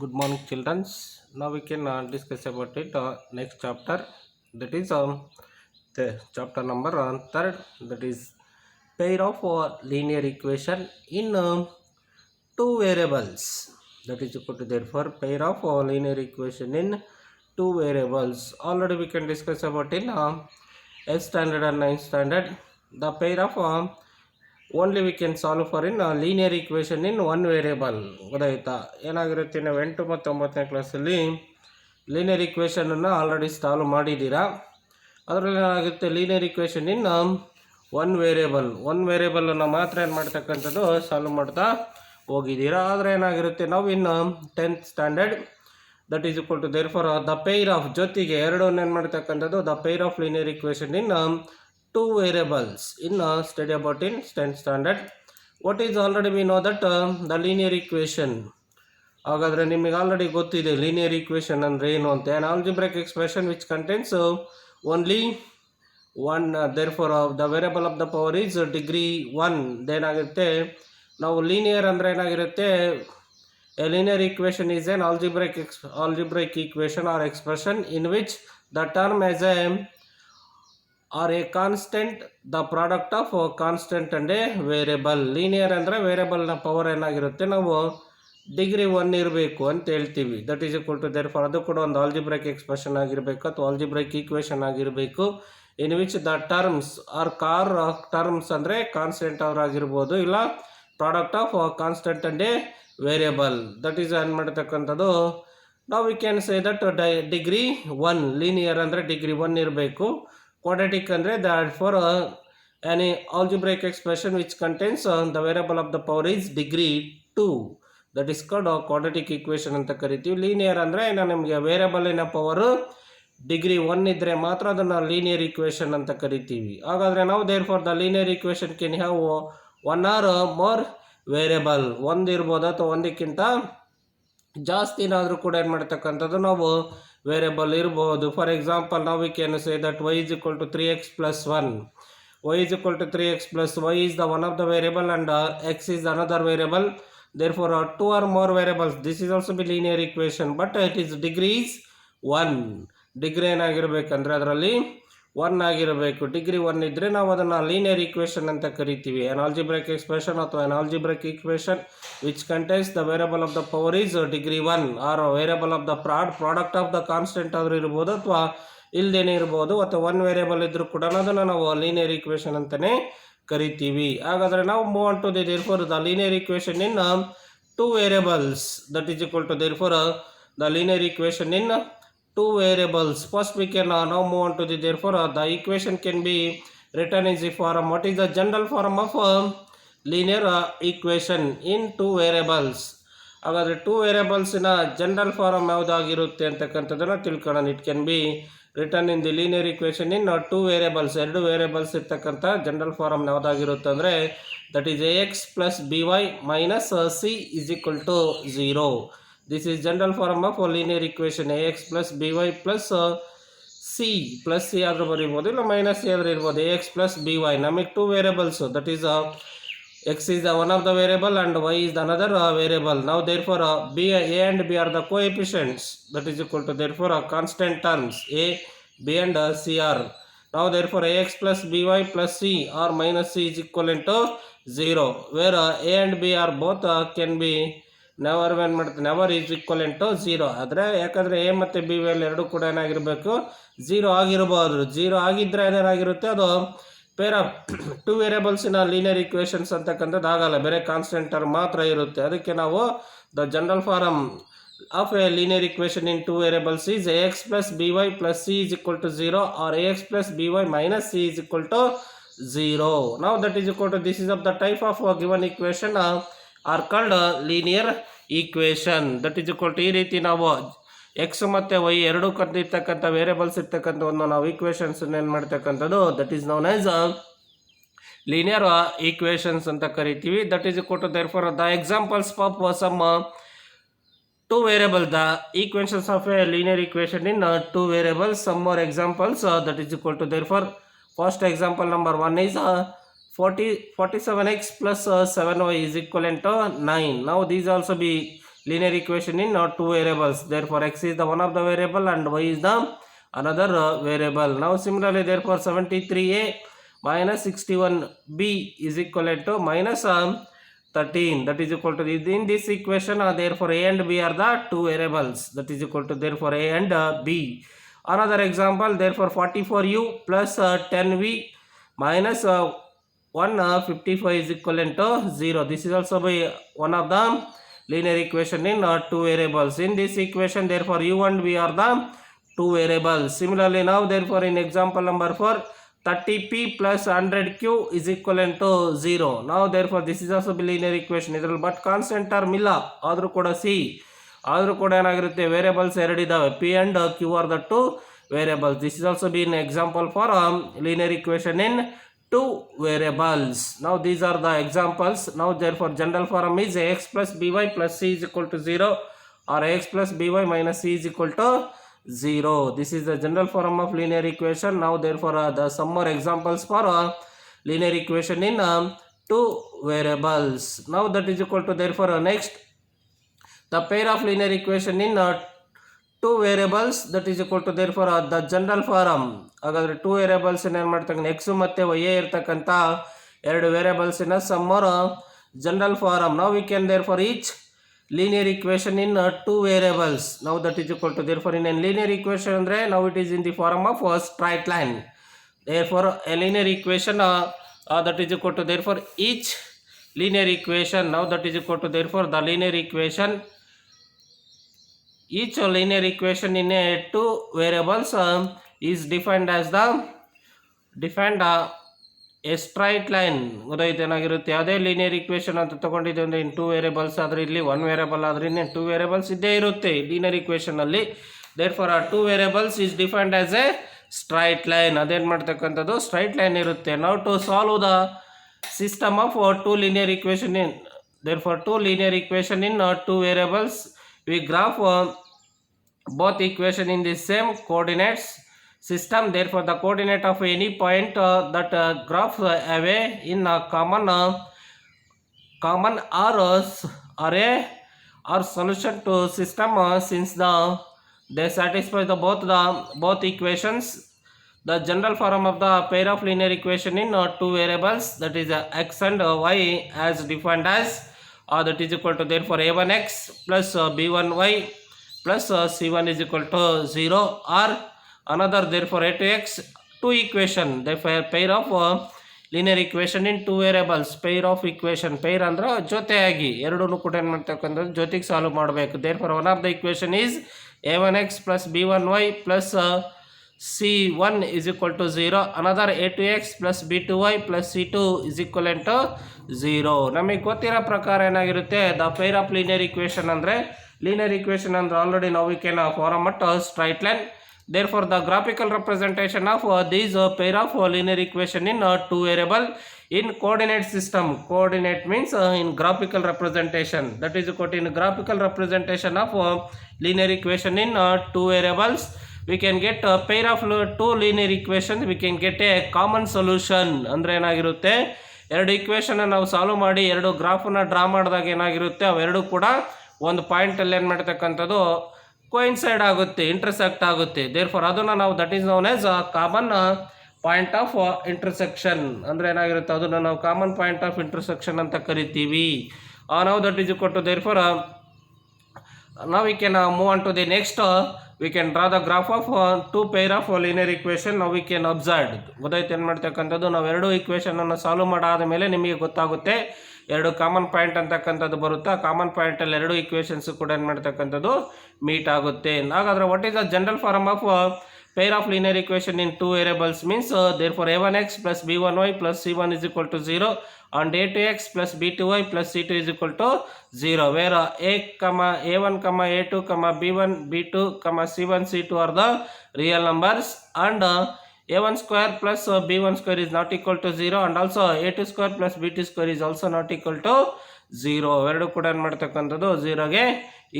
Good morning, children. Now we can discuss about it. Next chapter, that is the chapter number third. That is pair of linear equation in two variables. That is equal to therefore pair of linear equation in two variables. Already we can discuss about in 8th standard and 9th standard. The pair of only we can solve for in linear equation in one variable. ಗೊತ್ತಾಯ್ತಾ? ಏನಾಗಿರುತ್ತೆ, ನಾವು 8 ಮತ್ತು 9ನೇ ಕ್ಲಾಸಲ್ಲಿ linear ಈಕ್ವೇಷನನ್ನು already solve ಮಾಡಿದ್ದೀರಾ. ಅದರಲ್ಲಿ ಏನಾಗುತ್ತೆ, linear equation in one ವೇರಿಯಬಲನ್ನು ಮಾತ್ರ ಏನು ಮಾಡ್ತಕ್ಕಂಥದ್ದು ಸಾಲ್ವ್ ಮಾಡ್ತಾ ಹೋಗಿದ್ದೀರಾ. ಆದರೆ ಏನಾಗಿರುತ್ತೆ, ನಾವು ಇನ್ನು 10th standard that is equal to therefore the pair of ಜೊತೆಗೆ ಎರಡನ್ನು ಏನು ಮಾಡ್ತಕ್ಕಂಥದ್ದು the pair of linear equation in two variables in study about in 10th standard. What is already we know that the linear equation. ಹಾಗಾದರೆ ನಿಮಗೆ already ಗೊತ್ತಿದೆ linear equation ಅಂದರೆ ಏನು ಅಂತ. On algebraic expression which contains only one therefore the variable of the power is degree 1. ಏನಾಗುತ್ತೆ, ನಾವು linear ಅಂದರೆ ಏನಾಗಿರುತ್ತೆ, a linear equation is an algebraic equation or expression in which the term has a or a constant, the product of a constant and a variable. Linear ಅಂದರೆ ವೇರಿಯಬಲ್ನ power ಏನಾಗಿರುತ್ತೆ, ನಾವು degree 1 ಇರಬೇಕು ಅಂತ ಹೇಳ್ತೀವಿ. That is equal to therefore ಅದು ಕೂಡ ಒಂದು algebraic expression ಆಗಿರಬೇಕು ಅಥವಾ ಆಲ್ಜಿಬ್ರೈಕ್ ಈಕ್ವೇಷನ್ ಆಗಿರಬೇಕು. In which the terms are terms ಅಂದರೆ ಕಾನ್ಸ್ಟೆಂಟ್ ಅವರಾಗಿರ್ಬೋದು, ಇಲ್ಲ product of constant and A variable. That is ಏನು ಮಾಡ್ತಕ್ಕಂಥದ್ದು, ನಾವು we can say that degree 1. Linear ಅಂದರೆ ಡಿಗ್ರಿ 1 ಇರಬೇಕು. Quadratic ಅಂದರೆ therefore any algebraic expression which contains the variable of the power is degree 2. that is called quadratic equation ಅಂತ ಕರಿತೀವಿ. Linear ಅಂದರೆ ನಿಮಗೆ ವೇರಿಯಬಲಿನ ಪವರು ಡಿಗ್ರಿ 1 ಇದ್ದರೆ ಮಾತ್ರ ಅದನ್ನು ಲೀನಿಯರ್ ಈಕ್ವೇಷನ್ ಅಂತ ಕರಿತೀವಿ. ಹಾಗಾದರೆ ನಾವು therefore the linear equation can have one or more variable, ಒಂದು ಇರ್ಬೋದು ಅಥವಾ ಒಂದಕ್ಕಿಂತ ಜಾಸ್ತಿನಾದರೂ ಕೂಡ ಏನು ಮಾಡ್ತಕ್ಕಂಥದ್ದು ನಾವು ವೇರಿಯಬಲ್ ಇರ್ಬೋದು. ಫಾರ್ ಎಕ್ಸಾಂಪಲ್ ನಾವು we can say that y is equal to 3x plus 1. y is equal to 3x plus y is the one of the variable and x is another variable. Therefore two or more variables, this is also be linear equation, but it is degree is 1. Degree ಏನಾಗಿರ್ಬೇಕಂದ್ರೆ ಅದರಲ್ಲಿ 1 ಆಗಿರಬೇಕು. Degree 1 ಇದ್ದರೆ ನಾವು ಅದನ್ನು linear equation ಅಂತ ಕರಿತೀವಿ. An algebraic expression ಅಥವಾ an algebraic equation which contains the variable of the power is degree 1 or variable of the product of the constant ಆದರೂ ಇರ್ಬೋದು ಅಥವಾ ಇಲ್ಲದೇನೆ ಇರ್ಬೋದು, ಅಥವಾ 1 ವೇರಿಯಬಲ್ ಇದ್ದರೂ ಕೂಡ ಅದನ್ನು ನಾವು ಲೀನಿಯರ್ ಈಕ್ವೇಷನ್ ಅಂತಲೇ ಕರಿತೀವಿ. ಹಾಗಾದರೆ ನಾವು move on to the therefore the linear equation in two variables. that is equal to therefore the linear equation in two variables. First we can now move on to the therefore the equation can be written in the form. What is the general form of linear equation in two variables? ಹಾಗಾದರೆ two ವೇರಿಯಬಲ್ಸಿನ general farm ಯಾವುದಾಗಿರುತ್ತೆ ಅಂತಕ್ಕಂಥದ್ದನ್ನು ತಿಳ್ಕೊಳ್ಳೋಣ. It can be return in the linear equation in two variables. ಎರಡು variables ಇರ್ತಕ್ಕಂಥ general farm ಯಾವುದಾಗಿರುತ್ತೆ ಅಂದರೆ that is ax plus by minus c is equal to 0. This is general form of linear equation. ax plus by plus c ಆದರೂ ಬರೀಬೋದು, ಇಲ್ಲ minus C ಆದರೂ ಇರ್ಬೋದು. ax plus by ನಮಗೆ two variables, that is x is the one of the variable and y is the another variable. Now therefore a and b are the coefficients. That is equal to therefore constant terms a, b and c are. Now therefore ax plus by plus c or minus c is equivalent to 0, where a and b are both can be never is equivalent to 0. ಆದರೆ ಯಾಕಂದರೆ A ಮತ್ತು B value ಎರಡೂ ಕೂಡ ಏನಾಗಿರಬೇಕು, 0 ಆಗಿರ್ಬೋದು. 0 ಆಗಿದ್ದರೆ ಏನಾಗಿರುತ್ತೆ, ಅದು ಪೇರ್ ಆಫ್ ಟೂ ವೇರಿಯಬಲ್ಸಿನ ಲೀನಿಯರ್ ಈಕ್ವೇಷನ್ಸ್ ಅಂತಕ್ಕಂಥದ್ದು ಆಗಲ್ಲ, ಬೇರೆ ಕಾನ್ಸ್ಟೆಂಟ್ ಟರ್ಮ್ ಮಾತ್ರ ಇರುತ್ತೆ. ಅದಕ್ಕೆ ನಾವು the general form of a linear equation in two variables is ax plus by plus c is equal to 0 or ax plus by minus c is equal to 0. Now that is equal to this is of the type of given equation are called linear equation. That is equal to ಈ ರೀತಿ ನಾವು X ಮತ್ತು Y ಎರಡೂ ಕಂಡಿರ್ತಕ್ಕಂಥ variables ಇರ್ತಕ್ಕಂಥ ಒಂದು ನಾವು equations ಏನು ಮಾಡ್ತಕ್ಕಂಥದ್ದು that is known as linear equations ಅಂತ ಕರಿತೀವಿ. That is equal to therefore the examples of some two variables, the equations of a linear equation in two variables. Some more examples that is equal to therefore first example number 1 is 47x plus 7y is equivalent to 9. Now these also be linear equation in two variables. Therefore x is the one of the variable and y is the another variable. Now similarly, therefore 73a minus 61b is equivalent to minus 13, that is equal to in this equation. Therefore a and b are the two variables, that is equal to therefore a and b. Another example, therefore 44u plus 10v minus 155 is equivalent to 0. This is also by one of the linear equation in two variables. In this equation, therefore u and v are the two variables. Similarly, now therefore in example number 4, 30p plus 100q is equivalent to 0. Now therefore this is also linear equation. ಇದರಲ್ಲಿ but constant term ಇಲ್ಲ, ಆದರೂ ಕೂಡ C ಆದರೂ ಕೂಡ ಏನಾಗಿರುತ್ತೆ, variables ಎರಡು ಇದಾವೆ, p and q are the two variables. This is also been example for linear equation in two variables. Now these are the examples. Now therefore general form is ax plus by plus c is equal to 0 or ax plus by minus c is equal to 0. This is the general form of linear equation. Now therefore the some more examples for linear equation in two variables. Now that is equal to therefore next the pair of linear equation in two variables, that is equal to therefore the general form. ಹಾಗಾದ್ರೆ two variables ಏನು ಮಾಡ್ತಕ್ಕಂಥ X ಮತ್ತು Y ಇರ್ತಕ್ಕಂಥ ಎರಡು ವೇರಿಯಬಲ್ಸಿನ sum or general form. ನಾವು we can therefore each linear equation in two variables. Now that is equal to therefore in a linear equation andre now it is in the form of a straight line. Therefore a linear equation that is equal to therefore each linear equation. Now that is equal to therefore the linear equation, each linear equation in a two variables is defined as the A straight line. ಗೊತ್ತಾಯ್ತು ಏನಾಗಿರುತ್ತೆ, ಯಾವುದೇ linear equation ಅಂತ ತೊಗೊಂಡಿದೆ ಅಂದರೆ ಇನ್ two variables ಆದರೆ ಇಲ್ಲಿ one variable ಆದರೆ ಇನ್ನೇನು two variables ಇದ್ದೇ ಇರುತ್ತೆ ಲೀನಿಯರ್ ಇಕ್ವೇಷನಲ್ಲಿ. ದೇರ್ ಫಾರ್ ಆ two variables is defined as a straight line. ಅದೇನು ಮಾಡ್ತಕ್ಕಂಥದ್ದು ಸ್ಟ್ರೈಟ್ ಲೈನ್ ಇರುತ್ತೆ. ನಾವು to solve the system of two linear equation in therefore two linear equation in two variables we graph both equation in the same coordinates system. Therefore the coordinate of any point that graph away in a common or solution to system since they satisfy both equations. The general form of the pair of linear equation in two variables, that is x and y as defined as that is equal to therefore a1x plus b1y plus c1 is equal to 0 or another therefore a2x two equation. Therefore pair of linear equation in two variables, pair of equation, pair ಅಂದ್ರೆ ಜೊತೆಯಾಗಿ ಎರಡೂ ಕೂಡ ಏನು ಮಾಡ್ತಕ್ಕಂಥದ್ದು ಜೊತೆಗೆ solve ಮಾಡಬೇಕು. therefore one of the equation is a1x plus b1y plus c1 is equal to 0, another a2x plus b2y plus c2 is equivalent to 0. ನಮಗೆ ಗೊತ್ತಿರೋ ಪ್ರಕಾರ ಏನಾಗಿರುತ್ತೆ, the pair of linear equation ಅಂದರೆ linear equation ಅಂದ್ರೆ already now we can form a straight line. Therefore the graphical representation of these pair of linear equation in two variable in coordinate system. Coordinate means in graphical representation, that is equal to in graphical representation of linear equation in two variables we can get a pair of two linear equations, we can get a common solution. ಅಂದ್ರೆ ಏನಾಗಿರುತ್ತೆ, ಎರಡು equation ನಾವು solve ಮಾಡಿ ಎರಡು ಗ್ರಾಫನ್ನು draw ಮಾಡಿದಾಗ ಏನಾಗಿರುತ್ತೆ, ಅವೆರಡು ಕೂಡ ಒಂದು ಪಾಯಿಂಟಲ್ಲಿ ಏನು ಮಾಡ್ತಕ್ಕಂಥದ್ದು ಕೋಯಿನ್ಸೈಡ್ ಆಗುತ್ತೆ, ಇಂಟರ್ಸೆಕ್ಟ್ ಆಗುತ್ತೆ. ದೇರ್ಫಾರ್ ಅದನ್ನು ನಾವು that is known as common point of intersection. ಅಂದರೆ ಏನಾಗಿರುತ್ತೆ, ಅದನ್ನು ನಾವು ಕಾಮನ್ ಪಾಯಿಂಟ್ ಆಫ್ ಇಂಟರ್ಸೆಕ್ಷನ್ ಅಂತ ಕರಿತೀವಿ. ನಾವು ದಟ್ ಈಸ್ ಕೊಟ್ಟು ದೇರ್ಫಾರ್ ನಾವು we can move on to the next, we can draw the graph of two pair of linear equation. ನಾವು ವಿ ಕ್ಯಾನ್ ಅಬ್ಸರ್ವ್. ಗೊತ್ತಾಯ್ತು ಏನು ಮಾಡ್ತಕ್ಕಂಥದ್ದು, ನಾವು ಎರಡು ಈಕ್ವೇಷನನ್ನು ಸಾಲ್ವ್ ಮಾಡಾದ ಮೇಲೆ ನಿಮಗೆ ಗೊತ್ತಾಗುತ್ತೆ ಎರಡು ಕಾಮನ್ ಪಾಯಿಂಟ್ ಅಂತಕ್ಕಂಥದ್ದು ಬರುತ್ತೆ. ಆ ಕಾಮನ್ ಪಾಯಿಂಟಲ್ಲಿ ಎರಡು ಈಕ್ವೇಷನ್ಸ್ ಕೂಡ ಏನು ಮಾಡ್ತಕ್ಕಂಥದ್ದು ಮೀಟ್ ಆಗುತ್ತೆ. ಹಾಗಾದರೆ what is the general form of pair of linear equation in two variables means therefore a1x plus b1y plus c1 is equal to 0 and a2x plus b2y plus c2 is equal to 0, where a1 a2 b1 b2 c1 c2 are the real numbers and a1 square plus b1 square is not equal to 0 and also a2 square plus b2 square is also not equal to 0. ಎರಡು ಕೂಡ ಏನು ಮಾಡ್ತಕ್ಕಂಥದ್ದು ಝೀರೋಗೆ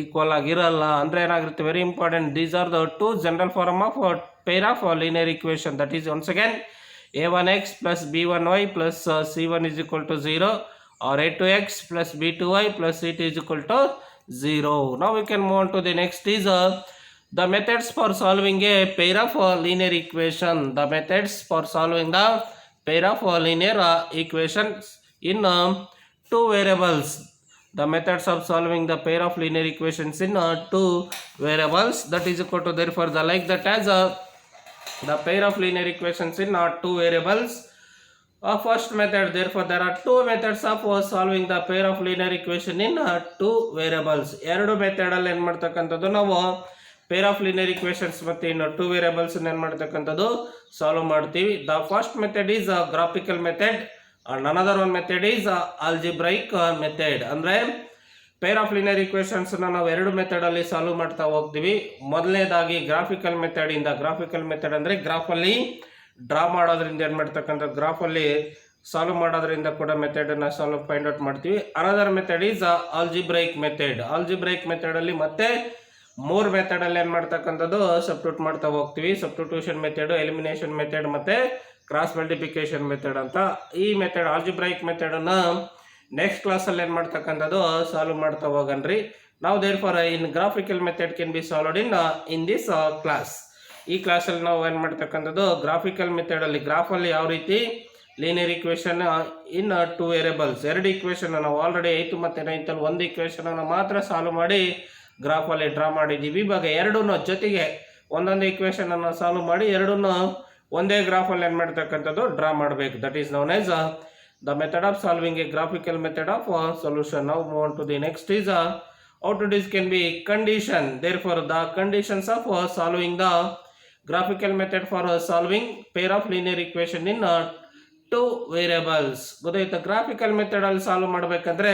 equal ಆಗಿರಲ್ಲ. ಅಂದರೆ ಏನಾಗಿರುತ್ತೆ, very important, these are the two general form of pair of linear equation. That is once again a1x plus b1y plus c1 is equal to 0 or a2x plus b2y plus c2 is equal to 0. Now we can move on to the next is the methods for solving a pair of linear equation. The methods for solving the pair of linear equations in two variables. The methods of solving the pair of linear equations in two variables, that is equal to, therefore the like that as the pair of linear equations in two variables. First method, therefore there are two methods of solving the pair of linear equation in two variables. ಎರಡು method ಅಲ್ಲಿ ಏನ್ ಮಾಡ್ತಕ್ಕಂಥದ್ದು ನಾವು pair of linear equations ಮತ್ತೆ ಇನ್ನು two variables ಏನ್ ಮಾಡ್ತಕ್ಕಂಥದ್ದು solve ಮಾಡ್ತೀವಿ. The first method is graphical method and another one method is algebraic method. ಅಂದ್ರೆ pair of linear equations ನಾವು ಎರಡು ಮೆಥಡ್ ಅಲ್ಲಿ ಸಾಲ್ವ್ ಮಾಡ್ತಾ ಹೋಗ್ತೀವಿ. ಮೊದಲನೇದಾಗಿ ಗ್ರಾಫಿಕಲ್ ಮೆಥಡ್ ಇಂದ, ಗ್ರಾಫಿಕಲ್ ಮೆಥಡ್ ಅಂದ್ರೆ ಗ್ರಾಫ್ ಅಲ್ಲಿ ಡ್ರಾ ಮಾಡೋದ್ರಿಂದ ಏನು ಮಾಡ್ತಕ್ಕಂಥ ಗ್ರಾಫಲ್ಲಿ ಸಾಲ್ವ್ ಮಾಡೋದ್ರಿಂದ ಕೂಡ ಮೆಥಡನ್ನು ಫೈಂಡ್ ಔಟ್ ಮಾಡ್ತೀವಿ. Another method is algebraic method. Algebraic ಮೆಥಡಲ್ಲಿ ಮತ್ತೆ ಮೂರು ಮೆಥಡಲ್ಲಿ ಏನು ಮಾಡ್ತಕ್ಕಂಥದ್ದು ಸಬ್ಸ್ಟಿಟ್ಯೂಟ್ ಮಾಡ್ತಾ ಹೋಗ್ತೀವಿ. ಸಬ್ಸ್ಟಿಟ್ಯೂಷನ್ ಮೆಥಡ್, ಎಲಿಮಿನೇಷನ್ ಮೆಥಡ್ ಮತ್ತು ಕ್ರಾಸ್ ಮಲ್ಟಿಪ್ಲಿಕೇಶನ್ ಮೆಥಡ್ ಅಂತ. ಈ ಮೆಥಡ್ ಆಲ್ಜಿಬ್ರೈಕ್ ಮೆಥಡನ್ನು ನೆಕ್ಸ್ಟ್ ಕ್ಲಾಸಲ್ಲಿ ಏನು ಮಾಡ್ತಕ್ಕಂಥದ್ದು ಸಾಲ್ವ್ ಮಾಡ್ತಾ ಹೋಗನ್ರಿ. ನಾವು therefore in graphical method can be solved in this class. ಈ ಕ್ಲಾಸಲ್ಲಿ ನಾವು ಏನು ಮಾಡ್ತಕ್ಕಂಥದ್ದು ಗ್ರಾಫಿಕಲ್ ಮೆಥಡಲ್ಲಿ ಗ್ರಾಫಲ್ಲಿ ಯಾವ ರೀತಿ linear equation in two variables, ಎರಡು ಇಕ್ವೇಷನ್ ನಾವು ಆಲ್ರೆಡಿ 8th ಮತ್ತು 9th ಒಂದು ಇಕ್ವೇಷನನ್ನು ಮಾತ್ರ ಸಾಲ್ವ್ ಮಾಡಿ ಗ್ರಾಫಲ್ಲಿ ಡ್ರಾ ಮಾಡಿದ್ದೀವಿ. ಇವಾಗ ಎರಡೂ ಜೊತೆಗೆ ಒಂದೊಂದು ಇಕ್ವೇಷನನ್ನು ಸಾಲ್ವ್ ಮಾಡಿ ಎರಡನ್ನೂ ಒಂದೇ ಗ್ರಾಫಲ್ಲಿ ಏನು ಮಾಡ್ತಕ್ಕಂಥದ್ದು ಡ್ರಾ ಮಾಡಬೇಕು. That is known as the method of solving a graphical method of solution. ನಾವು move on to the next is how to this can be condition. Therefore the conditions of solving the graphical method for solving pair of linear equation in two variables. ಗೊತ್ತಾಯ್ತಾ? Graphical method ಅಲ್ಲಿ solve ಮಾಡಬೇಕಂದ್ರೆ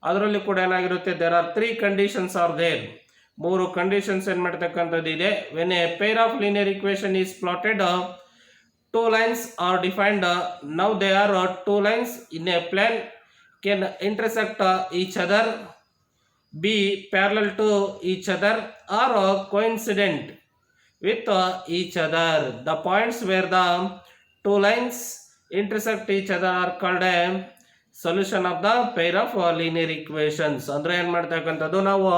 ಅದರಲ್ಲಿ ಕೂಡ ಏನಾಗಿರುತ್ತೆ, there are three conditions are there. ಮೂರು conditions ಏನು ಮಾಡ್ತಕ್ಕಂಥದ್ದು ಇದೆ. when a pair of linear equation is plotted, two lines are defined. Now they are two lines in a plane can intersect each other, be parallel to each other or coincident with each other. The points where the two lines intersect each other are called a solution of the pair of linear equations. ಅಂದ್ರೆ ಏನು ಮಾಡ್ತಕ್ಕಂಥದ್ದು, ನಾವು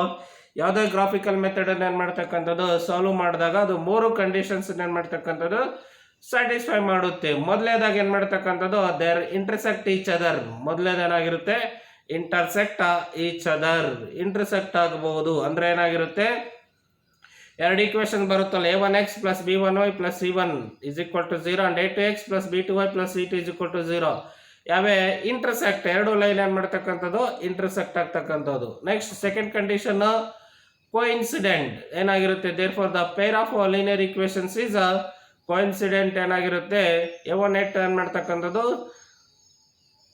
ಯಾವುದೇ graphical method ಅನ್ನು ಏನು ಮಾಡ್ತಕ್ಕಂಥದ್ದು solve ಮಾಡಿದಾಗ ಅದು ಮೂರು ಕಂಡೀಷನ್ಸ್ ಏನು ಮಾಡ್ತಕ್ಕಂಥದ್ದು ಸ್ಯಾಟಿಸ್ಫೈ ಮಾಡುತ್ತೆ. ಮೊದಲನೇದಾಗಿ ಏನು ಮಾಡ್ತಕ್ಕಂಥದ್ದು ದೇರ್ ಇಂಟರ್ಸೆಕ್ಟ್ ಈಚ್ ಅದರ್. ಮೊದಲನೇದೇನಾಗಿರುತ್ತೆ ಇಂಟರ್ಸೆಕ್ಟ್ ಈಚ್ ಅದರ್. ಇಂಟರ್ಸೆಕ್ಟ್ ಆಗಬಹುದು ಅಂದ್ರೆ ಏನಾಗಿರುತ್ತೆ, ಎರಡು ಈಕ್ವೇಷನ್ ಬರುತ್ತಲ್ಲ, a1x plus b1y plus c1 is equal to 0 and a2x plus b2y plus c2 is equal to 0. ಯಾವೇ intersect, ಎರಡು ಲೈನ್ ಏನು ಮಾಡ್ತಕ್ಕಂಥದ್ದು ಇಂಟರ್ಸೆಕ್ಟ್ ಆಗ್ತಕ್ಕಂಥದ್ದು. ನೆಕ್ಸ್ಟ್ ಸೆಕೆಂಡ್ ಕಂಡೀಷನ್ ಕೋಇನ್ಸಿಡೆಂಟ್ ಏನಾಗಿರುತ್ತೆ, therefore the pair of linear equations is coincident. ಏನಾಗಿರುತ್ತೆ a1 a2 ಏನು ಮಾಡ್ತಕ್ಕಂಥದ್ದು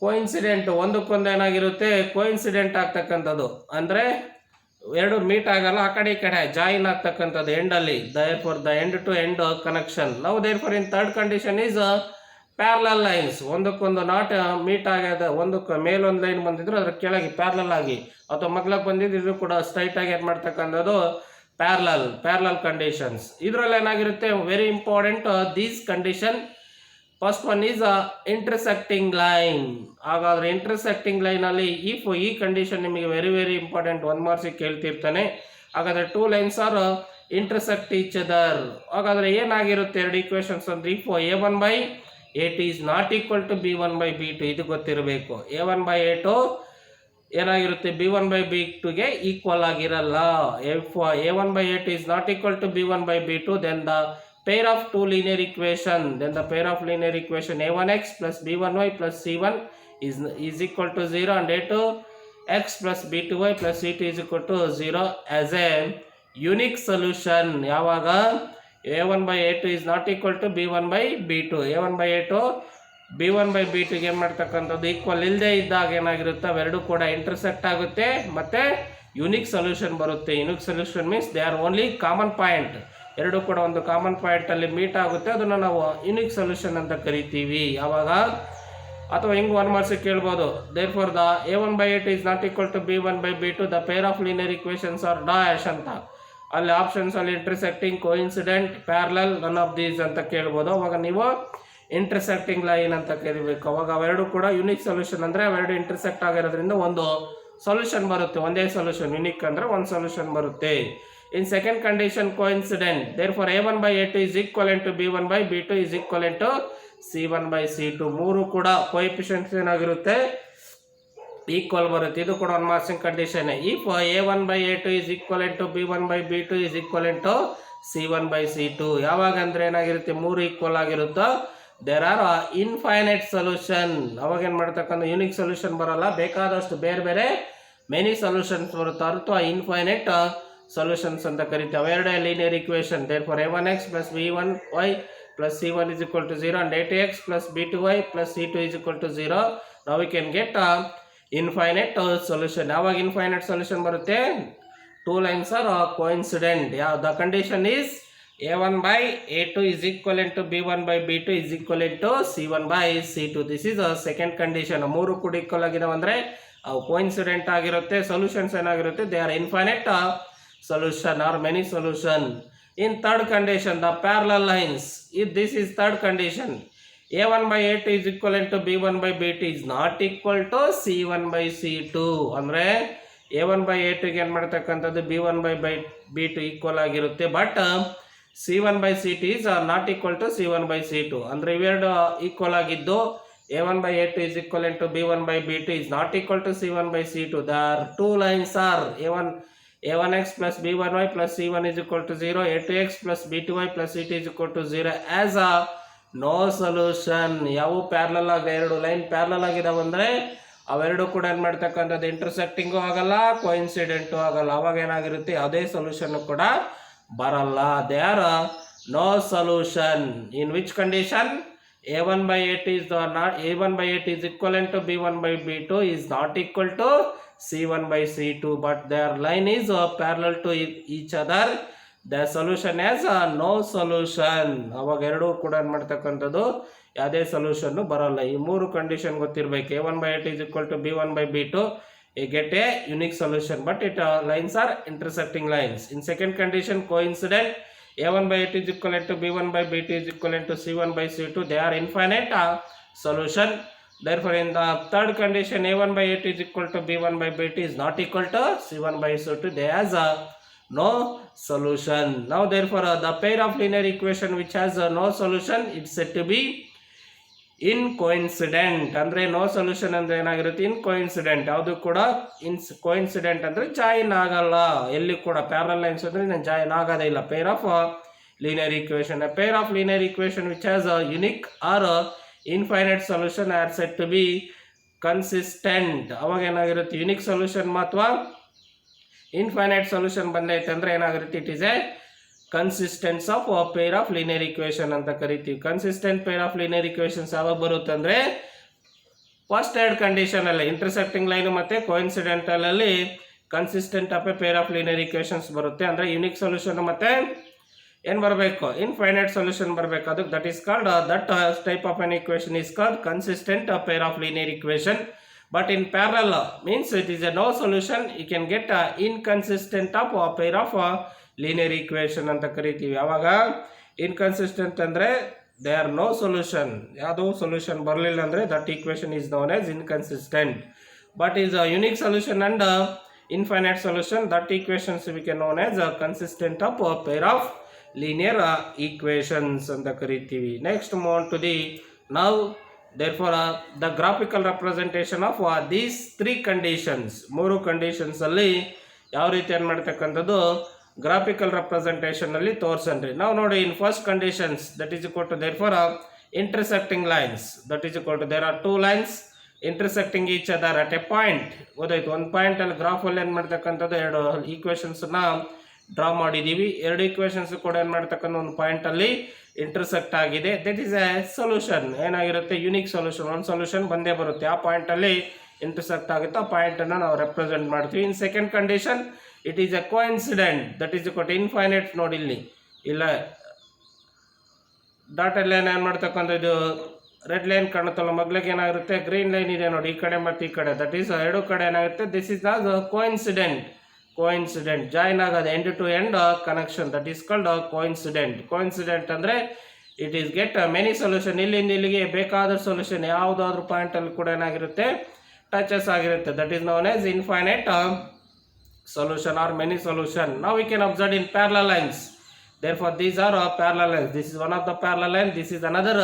coincident, ಒಂದಕ್ಕೊಂದು ಏನಾಗಿರುತ್ತೆ ಕೋಇನ್ಸಿಡೆಂಟ್ ಆಗ್ತಕ್ಕಂಥದ್ದು. ಅಂದರೆ ಎರಡು ಮೀಟ್ ಆಗಲ್ಲ, ಆ ಕಡೆ ಈ ಕಡೆ ಜಾಯಿನ್ ಆಗ್ತಕ್ಕಂಥದ್ದು ಎಂಡಲ್ಲಿ. Therefore the end to end connection. ನಾವು therefore in third condition is parallel lines. ಒಂದಕ್ಕೊಂದು ನಾಟ್ ಮೀಟ್ ಆಗ್ಯದ, ಒಂದಕ್ಕೆ ಮೇಲೊಂದು ಲೈನ್ ಬಂದಿದ್ರು ಅದ್ರ ಕೆಳಗೆ ಪ್ಯಾರಲಲ್ ಆಗಿ, ಅಥವಾ ಮಗ್ಲಕ್ಕೆ ಬಂದಿದ್ದು ಇದು ಕೂಡ ಸ್ಟ್ರೈಟ್ ಆಗಿ ಏನು ಮಾಡ್ತಕ್ಕಂಥದ್ದು ಪ್ಯಾರಲಲ್ ಕಂಡೀಷನ್ಸ್. ಇದರಲ್ಲಿ ಏನಾಗಿರುತ್ತೆ very important these condition. First one is intersecting line. ಹಾಗಾದ್ರೆ ಇಂಟರ್ಸೆಕ್ಟಿಂಗ್ ಲೈನಲ್ಲಿ ಈ ಕಂಡೀಷನ್ ನಿಮಗೆ ವೆರಿ ವೆರಿ ಇಂಪಾರ್ಟೆಂಟ್, 1 ಮಾರ್ಕ್ಸಿಗೆ ಕೇಳ್ತಿರ್ತಾನೆ. ಹಾಗಾದ್ರೆ two lines are intersect each other. ಹಾಗಾದ್ರೆ ಏನಾಗಿರುತ್ತೆ ಎರಡು ಈಕ್ವೇಷನ್ಸ್ ಅಂದ್ರೆ if a1/a2 is not equal to b1/b2, ಇದು ಗೊತ್ತಿರಬೇಕು. a1/a2 ಏನಾಗಿರುತ್ತೆ b1/b2ಗೆ ಈಕ್ವಲ್ ಆಗಿರಲ್ಲ. if a1/a2 is not equal to b1/b2, then the pair of two linear equation, then the pair of linear equation a1x plus b1y plus c1 is equal to 0 and a2x plus b2y plus c2 is equal to 0 as a unique solution. ಯಾವಾಗ a1/a2 is not equal to b1/b2, a1/a2 b1/b2ಗೆ ಏನು ಮಾಡ್ತಕ್ಕಂಥದ್ದು equal ಇಲ್ಲದೆ ಇದ್ದಾಗ ಏನಾಗಿರುತ್ತೆ, ಅವೆರಡು ಕೂಡ intersect ಆಗುತ್ತೆ ಮತ್ತೆ ಯುನಿಕ್ ಸೊಲ್ಯೂಷನ್ ಬರುತ್ತೆ. Unique solution means they are only common point. ಎರಡು ಕೂಡ ಒಂದು ಕಾಮನ್ ಪಾಯಿಂಟಲ್ಲಿ ಮೀಟ್ ಆಗುತ್ತೆ, ಅದನ್ನು ನಾವು ಯುನಿಕ್ ಸೊಲ್ಯೂಷನ್ ಅಂತ ಕರಿತೀವಿ. ಯಾವಾಗ ಅಥವಾ ಹಿಂಗೆ 1 ಮಾರ್ಕ್ಸಿಗೆ ಕೇಳ್ಬೋದು. Therefore the a1/a2 is not equal to b1/b2, the pair of linear equations are dash ಅಂತ. ಅಲ್ಲಿ ಆಪ್ಷನ್ಸ್ ಅಲ್ಲಿ intersecting, coincident, parallel, none of these ಅಂತ ಕೇಳ್ಬೋದು. ಅವಾಗ ನೀವು ಇಂಟರ್ಸೆಕ್ಟಿಂಗ್ ಲೈನ್ ಅಂತ ಕರಿಬೇಕು. ಅವಾಗ ಅವೆರಡು ಕೂಡ ಯುನಿಕ್ ಸೊಲ್ಯೂಷನ್ ಅಂದರೆ ಅವೆರಡು ಇಂಟರ್ಸೆಕ್ಟ್ ಆಗಿರೋದ್ರಿಂದ ಒಂದು ಸೊಲ್ಯೂಷನ್ ಬರುತ್ತೆ, ಒಂದೇ ಸೊಲ್ಯೂಷನ್. ಯುನಿಕ್ ಅಂದರೆ ಒಂದು ಸೊಲ್ಯೂಷನ್ ಬರುತ್ತೆ. ಇನ್ second condition coincident, therefore a1 by a2 is equivalent to b1 by b2 is equivalent to c1 by c2. ಮೂರು ಕೂಡ ಕೋಎಫಿಷಿಯಂಟ್ಸ್ ಏನಾಗಿರುತ್ತೆ, ಈಕ್ವಲ್ ಬರುತ್ತೆ. ಇದು ಕೂಡ one ಮಾರ್ಕ್ಸಿಂಗ್ condition. If a1 by a2 is equivalent to b1 by b2 is equivalent to c1 by c2, ಯಾವಾಗ ಅಂದ್ರೆ ಏನಾಗಿರುತ್ತೆ, ಮೂರು ಈಕ್ವಲ್ ಆಗಿರುತ್ತೋ ದೇರ್ ಆರ್ ಇನ್ಫೈನೈಟ್ ಸೊಲ್ಯೂಷನ್. ಅವಾಗ ಏನು ಮಾಡ್ತಕ್ಕಂಥ ಯುನಿಕ್ ಸೊಲ್ಯೂಷನ್ ಬರಲ್ಲ, ಬೇಕಾದಷ್ಟು ಬೇರೆ ಬೇರೆ ಮೆನಿ ಸೊಲ್ಯೂಷನ್ಸ್ ಬರುತ್ತೆ. ಅಥವಾ ಇನ್ಫೈನೈಟ್ ಸೊಲ್ಯೂಷನ್ಸ್ ಅಂತ ಕರಿತೀವಿ. ಅವೆರಡೇ linear equation. Therefore a1x plus b1y plus c1 is equal to 0 and a2x plus b2y plus c2 is equal to 0. Now we can get infinite solution. ಯಾವಾಗ ಇನ್ಫೈನೈಟ್ ಸೊಲ್ಯೂಷನ್ ಬರುತ್ತೆ, two lines are coincident. The condition is a1 by a2 is equivalent to b1 by b2 is equivalent to c1 by c2. This is a second condition. ಮೂರು ಕೂಡ equal ಆಗಿದಾವೆ ಅಂದರೆ ಅವು coincident ಆಗಿರುತ್ತೆ. Solutions ಏನಾಗಿರುತ್ತೆ, they are infinite solution or many solution. In third condition, the parallel lines, if this is third condition, a1 by a2 is equivalent to b1 by b2 is not equal to c1 by c2. ಅಂದರೆ a1 by a2 ಗೆ ಏನು ಮಾಡ್ತಕ್ಕಂಥದ್ದು b1 by b2 equal ಆಗಿರುತ್ತೆ. But c1 by c2 is not equal to c1 by c2. ಅಂದರೆ ಇವೆರಡು equal ಆಗಿದ್ದು a1 by a2 is equivalent to b1 by b2 is not equal to c1 by c2. There two lines are a1x plus b1y plus c1 is equal to 0, a2x plus b2y plus c2 is equal to 0 as a no solution. ಯಾವ parallel ಆಗಿ ಎರಡು line parallel ಆಗಿದಾವೆ ಅಂದರೆ ಅವೆರಡು ಕೂಡ ಏನು ಮಾಡ್ತಕ್ಕಂಥದ್ದು ಇಂಟರ್ಸೆಕ್ಟಿಂಗು ಆಗಲ್ಲ, ಕೋಇನ್ಸಿಡೆಂಟು ಆಗಲ್ಲ. ಅವಾಗ ಏನಾಗಿರುತ್ತೆ, ಯಾವುದೇ ಸೊಲ್ಯೂಷನ್ ಕೂಡ ಬರಲ್ಲ. They are no solution. In which condition, a1 by a2 is not a1 by a2 is equivalent to b1 by b2 is not equal to c1 by c2, but their line is parallel to each other. The solution has no solution. ಅವಾಗ ಎರಡೂ ಕೂಡ ಏನು ಮಾಡ್ತಕ್ಕಂಥದ್ದು ಯಾವುದೇ ಸೊಲ್ಯೂಷನ್ನು ಬರಲ್ಲ. ಈ ಮೂರು condition ಗೊತ್ತಿರಬೇಕು. a1 by a2 is equal to b1 by b2, you get a unique solution, but it lines are intersecting lines. In second condition, coincident, a1 by a2 is equivalent to b1 by b2 is equivalent to c1 by c2, they are infinite solution. Therefore, in the third condition, a1 by a2 is equal to b1 by b2 is not equal to c1 by c2, they has no solution. Now, therefore, the pair of linear equation which has no solution, it's said to be incoincident. ಅಂದರೆ no solution ಅಂದರೆ ಏನಾಗಿರುತ್ತೆ, ಇನ್ಕೋಇನ್ಸಿಡೆಂಟ್. ಯಾವುದು ಕೂಡ coincident ಅಂದರೆ join ಆಗಲ್ಲ. ಎಲ್ಲಿ ಕೂಡ parallel lines ಅಂದರೆ ನಾನು ಜಾಯಿನ್ ಆಗೋದೇ ಇಲ್ಲ. Pair of linear equation, pair of linear equation which has unique or infinite solution are set to be consistent. ಅವಾಗ ಏನಾಗಿರುತ್ತೆ, ಯುನಿಕ್ ಸೊಲ್ಯೂಷನ್ ಅಥವಾ ಇನ್ಫೈನೈಟ್ ಸೊಲ್ಯೂಷನ್ ಬಂದೈತೆ ಅಂದರೆ ಏನಾಗಿರುತ್ತೆ, it is a consistence of pair of linear equation ಅಂತ ಕರಿತೀವಿ. Consistent pair of linear equations ಯಾವಾಗ ಬರುತ್ತೆ ಅಂದರೆ ಫಸ್ಟ್ ಎರಡು ಕಂಡೀಷನ್ ಅಲ್ಲಿ ಇಂಟರ್ಸೆಕ್ಟಿಂಗ್ ಲೈನ್ ಮತ್ತೆ ಕೋಇನ್ಸಿಡೆಂಟಲ್ ಅಲ್ಲಿ consistent of a pair of linear equations ಬರುತ್ತೆ. ಅಂದರೆ ಯುನಿಕ್ ಸೊಲ್ಯೂಷನ್ ಮತ್ತೆ ಏನು ಬರಬೇಕು, ಇನ್ಫೈನೈಟ್ ಸೊಲ್ಯೂಷನ್ ಬರಬೇಕು. ಅದಕ್ಕೆ that is called that type of an equation is called consistent pair of linear equation. But in parallel means it is a no solution, you can get inconsistent of pair of linear equation ಅಂತ ಕರಿತೀವಿ. ಯಾವಾಗ inconsistent ಅಂದರೆ they are no solution, ಯಾವುದೋ solution ಬರಲಿಲ್ಲ ಅಂದರೆ that equation is known as inconsistent. But is unique solution and infinite solution, that equations we can known as consistent of a pair of linear equations ಅಂತ ಕರಿತೀವಿ. Next move on to the now therefore the graphical representation of these three conditions. ಮೂರು conditions ಅಲ್ಲಿ ಯಾವ ರೀತಿ ಏನು ಮಾಡ್ತಕ್ಕಂಥದ್ದು graphical representation ಅಲ್ಲಿ ತೋರಿಸನ್ರಿ. ನಾವು ನೋಡಿ in first conditions that is equal to therefore intersecting lines that is equal to there are two lines intersecting each other at a point. ಗೊತ್ತಾಯ್ತು, ಒಂದು ಪಾಯಿಂಟ್ ಅಲ್ಲಿ ಗ್ರಾಫಲ್ಲಿ ಏನು ಮಾಡ್ತಕ್ಕಂಥದ್ದು ಎರಡು ಈಕ್ವೇಷನ್ಸ್ನ ಡ್ರಾ ಮಾಡಿದ್ದೀವಿ. ಎರಡು ಈಕ್ವೇಷನ್ಸ್ ಕೂಡ ಏನು ಮಾಡ್ತಕ್ಕಂಥ ಒಂದು ಪಾಯಿಂಟ್ ಅಲ್ಲಿ ಇಂಟರ್ಸೆಕ್ಟ್ ಆಗಿದೆ. That is A solution. ಏನಾಗಿರುತ್ತೆ, ಯುನಿಕ್ ಸೊಲ್ಯೂಷನ್. ಒಂದು ಸೊಲ್ಯೂಷನ್ ಬಂದೇ ಬರುತ್ತೆ, ಆ ಪಾಯಿಂಟ್ ಅಲ್ಲಿ ಇಂಟರ್ಸೆಕ್ಟ್ ಆಗುತ್ತೆ, ಆ ಪಾಯಿಂಟ್ ಅನ್ನು ನಾವು ರೆಪ್ರೆಸೆಂಟ್ ಮಾಡ್ತೀವಿ. In second condition it is a coincident that is equal to infinite. ನೋಡಿ ಇಲ್ಲಿ ಇಲ್ಲ ಡಾಟೆಡ್ ಲೈನ್ ಏನು ಮಾಡ್ತಕ್ಕಂಥದ್ದು ರೆಡ್ ಲೈನ್ ಕಾಣುತ್ತಲ್ಲ, ಮಗ್ಲಿಗೆ ಏನಾಗಿರುತ್ತೆ ಗ್ರೀನ್ ಲೈನ್ ಇದೆ ನೋಡಿ ಈ ಕಡೆ ಮತ್ತು ಈ ಕಡೆ, ದಟ್ ಈಸ್ ಎರಡು ಕಡೆ ಏನಾಗುತ್ತೆ this is not coincident join ಆಗೋದು end to end connection that is called coincident ಅಂದರೆ it is get many solution. ಇಲ್ಲಿಂದ ಇಲ್ಲಿಗೆ ಬೇಕಾದ ಸೊಲ್ಯೂಷನ್ ಯಾವುದಾದ್ರೂ ಪಾಯಿಂಟಲ್ಲಿ ಕೂಡ ಏನಾಗಿರುತ್ತೆ ಟಚಸ್ ಆಗಿರುತ್ತೆ. That is known as infinite solution or many solution. Now we can observe in parallel lines. Therefore these are parallel lines. This is one of the parallel line, this is another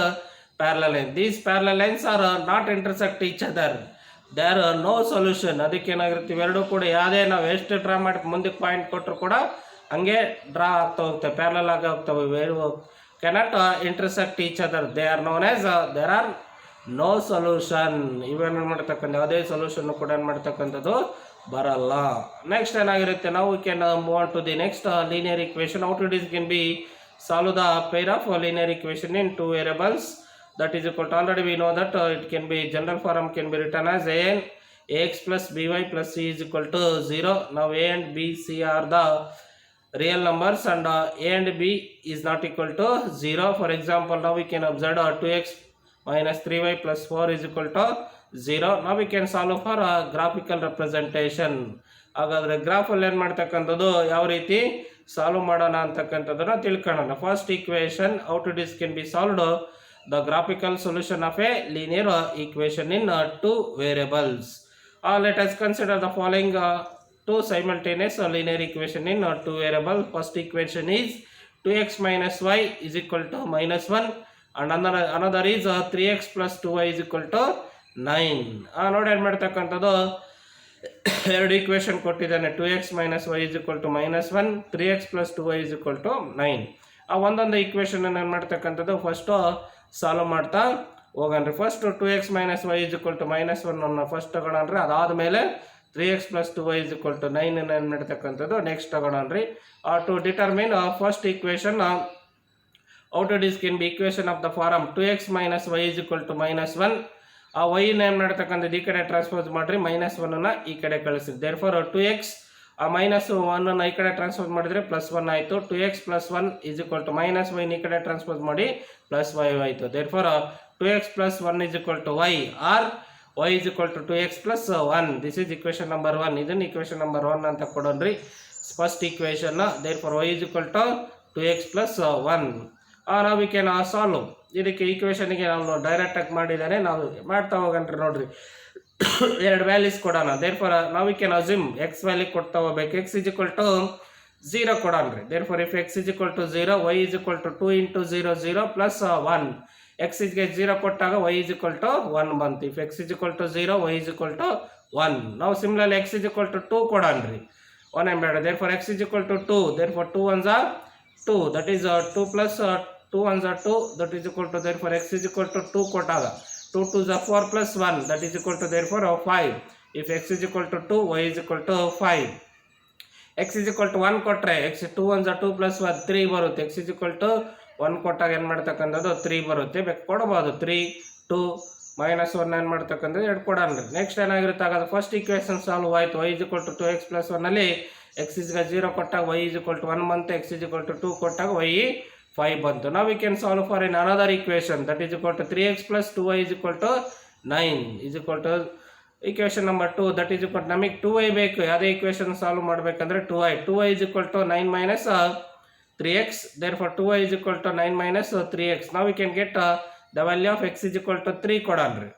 parallel line. These parallel lines are not intersect each other. There are no solution. ಅದಕ್ಕೇನಾಗಿರುತ್ತೆ, ಇವೆರಡೂ ಕೂಡ ಯಾವುದೇ ನಾವು ಎಷ್ಟು draw ಮಾಡಿ ಮುಂದಕ್ಕೆ point ಕೊಟ್ಟರು ಕೂಡ ಹಂಗೆ ಡ್ರಾ ಆಗ್ತಾ ಹೋಗ್ತವೆ, ಪ್ಯಾರಲಲ್ ಆಗಿ ಹೋಗ್ತವೆ. Cannot intersect each other. They are known as there are no solution. ಇವೇನು ಮಾಡ್ತಕ್ಕಂಥ ಯಾವುದೇ ಸೊಲ್ಯೂಷನ್ ಕೂಡ ಏನು ಮಾಡ್ತಕ್ಕಂಥದ್ದು ಬರಲ್ಲ. ನೆಕ್ಸ್ಟ್ ಏನಾಗಿರುತ್ತೆ, ನಾವು we can move on to the next linear equation. Out it is can be solve the pair of linear equation in two variables. That is equal to, already we know that it can be general form can be written as ax plus by plus c is equal to 0. Now a and b, c are the real numbers and a and b is not equal to 0. For example, now we can observe 2x minus 3y plus 4 is equal to 0. Now we can solve for a graphical representation. ಹಾಗಾದರೆ ಗ್ರಾಫಲ್ಲಿ ಏನು ಮಾಡ್ತಕ್ಕಂಥದ್ದು, ಯಾವ ರೀತಿ solve ಮಾಡೋಣ ಅಂತಕ್ಕಂಥದ್ದನ್ನು ತಿಳ್ಕೊಳ್ಳೋಣ. First equation out it is can be solved the graphical solution of a linear equation in two variables. Let us consider the following two simultaneous linear equation in two variables. First equation is 2x minus y is equal to minus 1 and another is 3x plus 2y is equal to 9. ನೋಡಿ ಏನು ಮಾಡ್ತಕ್ಕಂಥದ್ದು, ಎರಡು equation ಕೊಟ್ಟಿದ್ದಾನೆ. 2x minus y is equal to minus 1, 3x plus 2y is equal to 9. ಆ ಒಂದೊಂದು equation ಏನು ಮಾಡ್ತಕ್ಕಂಥದ್ದು first solve ಮಾಡ್ತಾ ಹೋಗಣ್ರಿ. First 2x minus y is equal to minus 1 ಅನ್ನು ಫಸ್ಟ್ ತಗೊಳಣ್ರಿ. ಅದಾದಮೇಲೆ 3x plus 2y is equal to 9 ಅನ್ನು ಏನು ಮಾಡ್ತಕ್ಕಂಥದ್ದು ನೆಕ್ಸ್ಟ್ ತಗೊಳಣ್ರಿ. To determine first equation out it is can be equation of the form 2x minus y is equal to minus 1. ಆ ವೈನ ಏನು ಮಾಡ್ತಕ್ಕಂಥದ್ದು ಈ ಕಡೆ ಟ್ರಾನ್ಸ್ಪೋಸ್ ಮಾಡಿರಿ, ಮೈನಸ್ 1 ಈ ಕಡೆ ಕಳಿಸಿ. ದೇರ್ಫೋರ್ 2x ಆ ಮೈನಸ್ 1 ಈ ಕಡೆ ಟ್ರಾನ್ಸ್ಪೋಸ್ ಮಾಡಿದರೆ ಪ್ಲಸ್ 1 ಆಯಿತು. 2x plus 1 is equal to minus y ಈ ಕಡೆ ಟ್ರಾನ್ಸ್ಪೋಸ್ ಮಾಡಿ ಪ್ಲಸ್ 5 ಆಯಿತು. Therefore 2x plus 1 is equal to y or y is equal to 2x plus 1. This is equation number 1. ಇದನ್ನು ಇಕ್ವೇಷನ್ ನಂಬರ್ 1 ಅಂತ ಕೊಡೋಣ್ರಿ first equation. Therefore y is equal to 2x plus 1. ನಾವು we can solve. ಇದಕ್ಕೆ ಈಕ್ವೇಷನ್ಗೆ ನಾವು ಡೈರೆಕ್ಟಾಗಿ ಮಾಡಿದ್ದಾನೆ, ನಾವು ಮಾಡ್ತಾ ಹೋಗಣ್ರಿ. ನೋಡ್ರಿ ಎರಡು ವ್ಯಾಲ್ಯೂಸ್ ಕೊಡೋಣ. ದೇರ್ಫೋರ್ ನಾವು we can assume x value ಕೊಡ್ತಾ ಹೋಗ್ಬೇಕು. ಎಕ್ಸ್ ಇಸ್ ಈಕ್ವಲ್ ಟು 0 ಕೊಡೋಣ್ರಿ. Therefore if x is equal to 0, y is equal to 2 into 0 0 plus 1. ಎಕ್ಸ್ಗೆ 0 ಕೊಟ್ಟಾಗ ವೈ ಇಸ್ ಈಕ್ವಲ್ ಟು 1 ಬಂತು. If x is equal to 0, y is equal to 1. ನಾವು similarly x is equal to 2 ಕೊಡೋಣ್ರಿ. 1 ಬೇಡ. Therefore X is equal to 2. Therefore 2 1s are 2, that is 2 plus 2 1s are 2, that is equal to therefore X is equal to 2 ಕೊಟ್ಟಾಗ 2 2s are 4 plus 1, that is equal to therefore 5. If x is equal to 2, y is equal to 5. x is equal to 1 ಕೊಟ್ಟರೆ x 2 1s are 2 plus 1 3 ಬರುತ್ತೆ. x is equal to 1 ಕೊಟ್ಟಾಗ ಏನು ಮಾಡ್ತಕ್ಕಂಥದ್ದು 3 ಬರುತ್ತೆ. ಬೇಕು ಕೊಡಬಹುದು. 3 2 minus 1 ಏನು ಮಾಡ್ತಕ್ಕಂಥದ್ದು 2 ಕೊಡೋಣ್ರಿ. ನೆಕ್ಸ್ಟ್ ಏನಾಗಿರುತ್ತೆ, ಆಗೋದು ಫಸ್ಟ್ ಈಕ್ವೇಷನ್ ಸಾಲ್ವ್ ಆಯಿತು. y is equal to 2x plus 1 ಅಲ್ಲಿ x is 0 ಕೊಟ್ಟಾಗ y is equal to 1 ಬಂತು. x is equal to 2 ಕೊಟ್ಟಾಗ y 5 ಬಂತು. ನಾವು we can solve for in another equation that is equal to 3x plus 2y is equal to 9 is equal to equation number 2 that is equal ನಮಗೆ 2y ಬೇಕು. ಯಾವುದೇ equation solve ಮಾಡಬೇಕಂದ್ರೆ 2y is equal to 9 minus 3x. therefore 2y is equal to 9 minus 3x. now we can get the value of x is equal to 3 ಕೊಡೋಣ್ರಿ.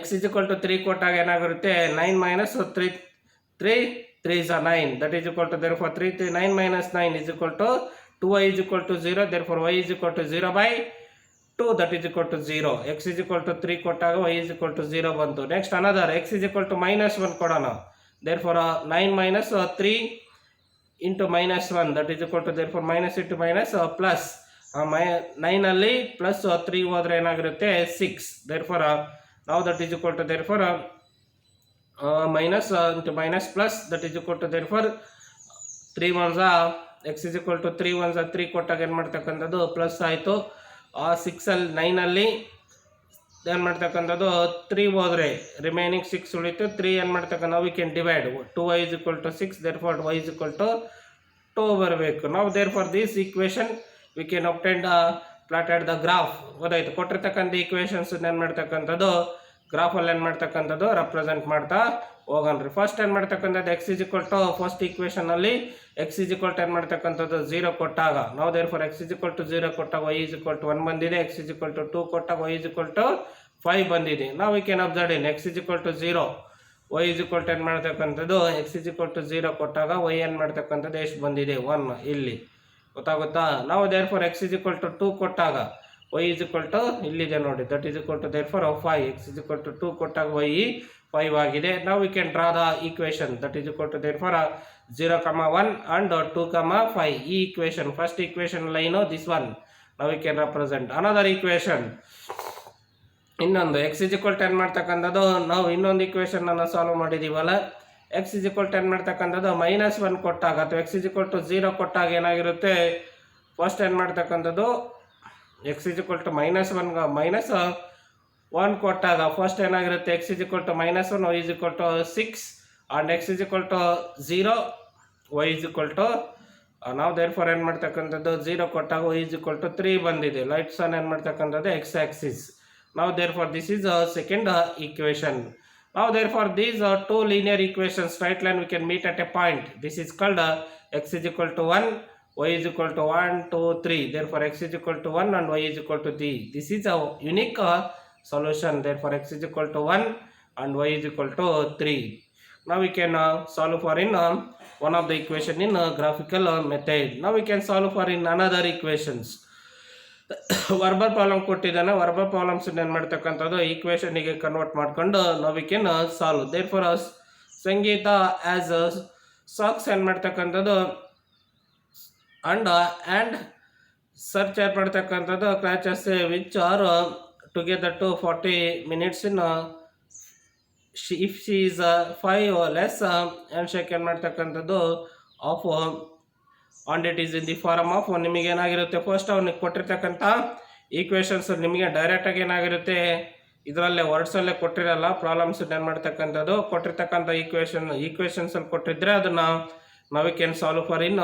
x is equal to 3 ಕೊಟ್ಟಾಗ ಏನಾಗಿರುತ್ತೆ 9 minus 3 3 is 9 that is equal to therefore 9 minus 9 is equal to 2y is equal to 0. therefore y is equal to 0 by 2 that is equal to 0. x is equal to 3 ಕೊಟ್ಟಾಗ y is equal to 0 ಬಂತು. Next another x is equal to minus 1 ಕೊಡೋಣ. therefore 9 minus 3 into minus 1 that is equal to therefore minus into minus plus 9 ಅಲ್ಲಿ plus 3 ಹೋದ್ರೆ ಏನಾಗಿರುತ್ತೆ 6. therefore now that is equal to therefore minus into minus plus that is equal to therefore 3 1s are x is equal to 3 1s are 3 ಕೊಟ್ಟಾಗ ಏನು ಮಾಡ್ತಕ್ಕಂಥದ್ದು plus ಆಯಿತು. 6 ಅಲ್ಲಿ 9 ಅಲ್ಲಿ ಏನು ಮಾಡ್ತಕ್ಕಂಥದ್ದು 3 ಹೋದರೆ ರಿಮೈನಿಂಗ್ 6 ಉಳಿತು. 3 ಏನು ಮಾಡ್ತಕ್ಕಂಥ we can divide 2y is equal to 6. therefore y is equal to 2 ಬರಬೇಕು. ನಾವು therefore this equation we can obtain the plotted the graph. ಗೊತ್ತಾಯ್ತು. ಕೊಟ್ಟಿರ್ತಕ್ಕಂಥ ಈಕ್ವೇಷನ್ಸ್ ಏನು ಮಾಡ್ತಕ್ಕಂಥದ್ದು ಗ್ರಾಫಲ್ಲಿ ಏನು ಮಾಡ್ತಕ್ಕಂಥದ್ದು ರೆಪ್ರೆಸೆಂಟ್ ಮಾಡ್ತಾ ಹೋಗಣ್ರಿ. ಫಸ್ಟ್ ಏನು ಮಾಡ್ತಕ್ಕಂಥದ್ದು x is equal to first ಈಕ್ವೇಷನಲ್ಲಿ x is equal to ಏನು ಮಾಡ್ತಕ್ಕಂಥದ್ದು 0 ಕೊಟ್ಟಾಗ ನಾವು therefore x is equal to 0 ಕೊಟ್ಟಾಗ y is equal to 1 ಬಂದಿದೆ. x is equal to 2 ಕೊಟ್ಟಾಗ y is equal to 5 ಬಂದಿದೆ. ನಾವು we can observe in x is equal to 0, y is equal to ಏನು ಮಾಡ್ತಕ್ಕಂಥದ್ದು x is equal to 0 ಕೊಟ್ಟಾಗ y ಏನು ಮಾಡ್ತಕ್ಕಂಥದ್ದು ಎಷ್ಟು ಬಂದಿದೆ 1 ಇಲ್ಲಿ ಗೊತ್ತಾಗುತ್ತಾ. ನಾವು therefore x is equal to 2 ಕೊಟ್ಟಾಗ y is equal to ಇಲ್ಲಿದೆ ನೋಡಿ that is equal to therefore 5, x is equal to 2 ಕೊಟ್ಟಾಗ y 5 ಆಗಿದೆ. ನಾವು we can draw the equation that is equal to therefore 0, 1 and 2, 5. ಈ equation first equation line this one now we can represent another equation. ಇನ್ನೊಂದು x is equal to 10 ಮಾಡ್ತಕ್ಕಂಥದ್ದು ನಾವು ಇನ್ನೊಂದು equation ಅನ್ನು solve ಮಾಡಿದೀವಲ್ಲ. x is equal to 10 ಮಾಡ್ತಕ್ಕಂಥದ್ದು -1 ಕೊಟ್ಟಾಗ ಅಥವಾ x is equal to 0 ಕೊಟ್ಟಾಗ ಏನಾಗಿರುತ್ತೆ ಫಸ್ಟ್ ಏನು ಮಾಡ್ತಕ್ಕಂಥದ್ದು x is equal to -1 ಕೊಟ್ಟಾಗ ಫಸ್ಟ್ ಏನಾಗಿರುತ್ತೆ x is equal to -1, y is equal to 6 and x is equal to 0, y is equal to ನಾವು therefore ಏನು ಮಾಡ್ತಕ್ಕಂಥದ್ದು 0 ಕೊಟ್ಟಾಗ y is equal to 3 ಬಂದಿದೆ. ಲೈಟ್ಸ್ ಅನ್ನು ಏನು ಮಾಡ್ತಕ್ಕಂಥದ್ದು x axis. Now therefore this is a second equation. Now therefore these are two linear equations, straight line we can meet at a point. This is called x is equal to 1, y is equal to 1, 2, 3. Therefore x is equal to 1 and y is equal to 3. This is a unique solution. Therefore x is equal to 1 and y is equal to 3. Now we can solve for in one of the equation in graphical method. Now we can solve for in another equations. Verbal problem ಕೊಟ್ಟಿದ್ದಾನೆ. Verbal problems ಏನು ಮಾಡ್ತಕ್ಕಂಥದ್ದು ಈಕ್ವೇಷನಿಗೆ convert ಮಾಡ್ಕೊಂಡು ನಾವು we can solve. Therefore Sangeeta as socks ಏನು ಮಾಡ್ತಕ್ಕಂಥದ್ದು and search ಏನು ಮಾಡ್ತಕ್ಕಂಥದ್ದು crutches which are together to 40 minutes in if she is 5 or less and she ಏನು ಮಾಡ್ತಕ್ಕಂಥದ್ದು of and it is in the form of ನಿಮಗೆ ಏನಾಗಿರುತ್ತೆ ಫಸ್ಟ್ ಅವನಿಗೆ ಕೊಟ್ಟಿರ್ತಕ್ಕಂಥ ಈಕ್ವೇಷನ್ಸ್ ನಿಮಗೆ ಡೈರೆಕ್ಟಾಗಿ ಏನಾಗಿರುತ್ತೆ ಇದರಲ್ಲೇ ವರ್ಡ್ಸಲ್ಲೇ ಕೊಟ್ಟಿರಲ್ಲ. ಪ್ರಾಬ್ಲಮ್ಸ್ ಏನು ಮಾಡ್ತಕ್ಕಂಥದ್ದು ಕೊಟ್ಟಿರ್ತಕ್ಕಂಥ ಈಕ್ವೇಷನ್ಸಲ್ಲಿ ಕೊಟ್ಟಿದ್ರೆ ಅದನ್ನು ನಾವು can solve for in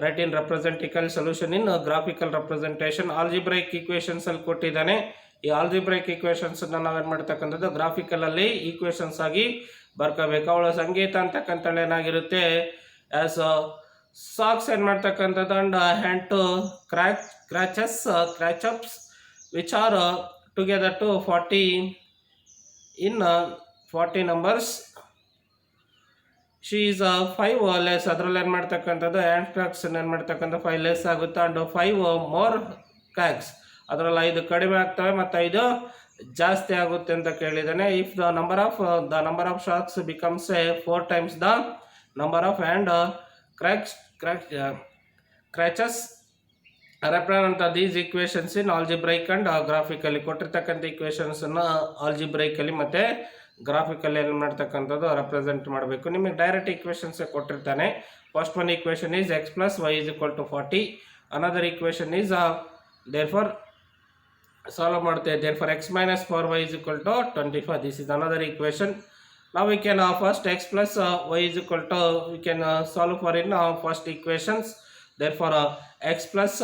right in representical solution in graphical representation. Algebraic ಈಕ್ವೇಷನ್ಸಲ್ಲಿ ಕೊಟ್ಟಿದ್ದಾನೆ. ಈ ಆಲ್ಜಿಬ್ರೈಕ್ ಈಕ್ವೇಷನ್ಸನ್ನು ನಾವೇನು ಮಾಡ್ತಕ್ಕಂಥದ್ದು ಗ್ರಾಫಿಕಲಲ್ಲಿ ಈಕ್ವೇಷನ್ಸ್ ಆಗಿ ಬರ್ಕೋಬೇಕು. ಅವಳ ಸಂಗೀತ ಅಂತಕ್ಕಂಥದ್ದು ಏನಾಗಿರುತ್ತೆ ಆ್ಯಸ್ ಸಾಕ್ಸ್ ಏನು ಮಾಡ್ತಕ್ಕಂಥದ್ದು and hand to crutches which are together to 40 in 40 numbers. She is 5 less ಅದರಲ್ಲಿ ಏನು ಮಾಡ್ತಕ್ಕಂಥದ್ದು ಹ್ಯಾಂಡ್ ಕ್ರ್ಯಾಕ್ಸ್ ಏನು ಮಾಡ್ತಕ್ಕಂಥ 5 ಲೆಸ್ ಆಗುತ್ತೆ ಅಂಡ್ 5 ಮೋರ್ ಕ್ರ್ಯಾಕ್ಸ್ ಅದರಲ್ಲಿ 5 ಕಡಿಮೆ ಆಗ್ತವೆ ಮತ್ತು 5 ಜಾಸ್ತಿ ಆಗುತ್ತೆ ಅಂತ ಕೇಳಿದ್ದಾನೆ. If the number of socks becomes 4 times the number of hand crutches represent these equations in algebraic and graphically. ಕೊಟ್ಟಿರ್ತಕ್ಕಂಥ ಈಕ್ವೇಷನ್ಸನ್ನು ಆಲ್ಜಿಬ್ರೈಕಲ್ಲಿ ಮತ್ತು ಗ್ರಾಫಿಕಲ್ಲಿ ಏನು ಮಾಡ್ತಕ್ಕಂಥದ್ದು ರೆಪ್ರೆಸೆಂಟ್ ಮಾಡಬೇಕು. ನಿಮಗೆ ಡೈರೆಕ್ಟ್ ಈಕ್ವೇಷನ್ಸ್ ಕೊಟ್ಟಿರ್ತಾನೆ. First one equation is x plus y is equal to 40. Another equation is therefore solve ಮಾಡ್ತೇವೆ. therefore x minus 4y is equal to 25. This is another equation. Now we can first x plus y is equal to we can solve for in first equations. Therefore x plus